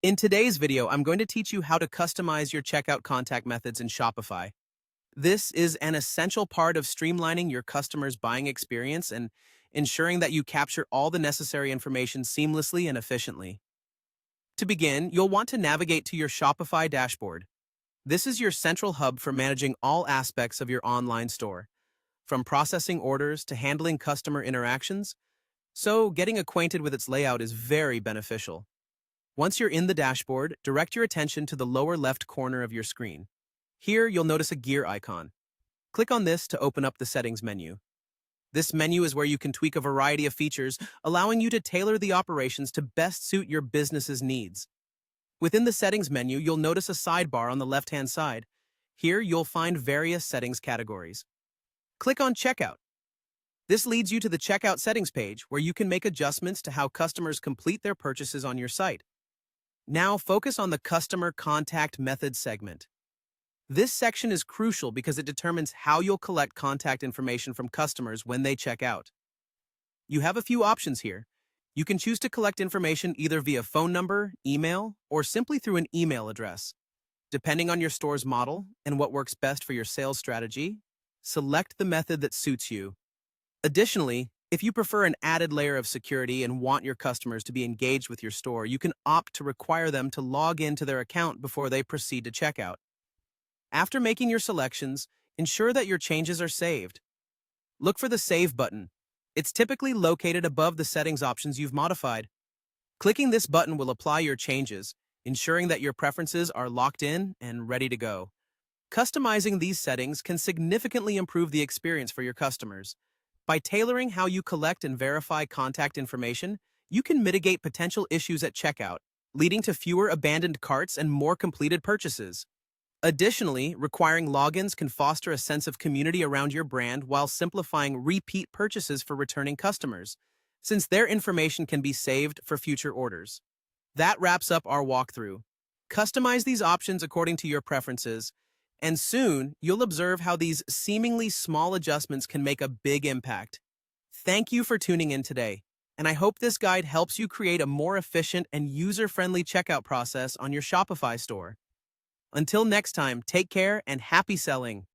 In today's video, I'm going to teach you how to customize your checkout contact methods in Shopify. This is an essential part of streamlining your customers' buying experience and ensuring that you capture all the necessary information seamlessly and efficiently. To begin, you'll want to navigate to your Shopify dashboard. This is your central hub for managing all aspects of your online store, from processing orders to handling customer interactions, so getting acquainted with its layout is very beneficial. Once you're in the dashboard, direct your attention to the lower left corner of your screen. Here, you'll notice a gear icon. Click on this to open up the settings menu. This menu is where you can tweak a variety of features, allowing you to tailor the operations to best suit your business's needs. Within the settings menu, you'll notice a sidebar on the left-hand side. Here, you'll find various settings categories. Click on Checkout. This leads you to the Checkout settings page, where you can make adjustments to how customers complete their purchases on your site. Now focus on the Customer Contact Method segment. This section is crucial because it determines how you'll collect contact information from customers when they check out. You have a few options here. You can choose to collect information either via phone number, email, or simply through an email address. Depending on your store's model and what works best for your sales strategy, select the method that suits you. Additionally, if you prefer an added layer of security and want your customers to be engaged with your store, you can opt to require them to log into their account before they proceed to checkout. After making your selections, ensure that your changes are saved. Look for the Save button. It's typically located above the settings options you've modified. Clicking this button will apply your changes, ensuring that your preferences are locked in and ready to go. Customizing these settings can significantly improve the experience for your customers. By tailoring how you collect and verify contact information, you can mitigate potential issues at checkout, leading to fewer abandoned carts and more completed purchases. Additionally, requiring logins can foster a sense of community around your brand while simplifying repeat purchases for returning customers, since their information can be saved for future orders. That wraps up our walkthrough. Customize these options according to your preferences, and soon, you'll observe how these seemingly small adjustments can make a big impact. Thank you for tuning in today, and I hope this guide helps you create a more efficient and user-friendly checkout process on your Shopify store. Until next time, take care and happy selling!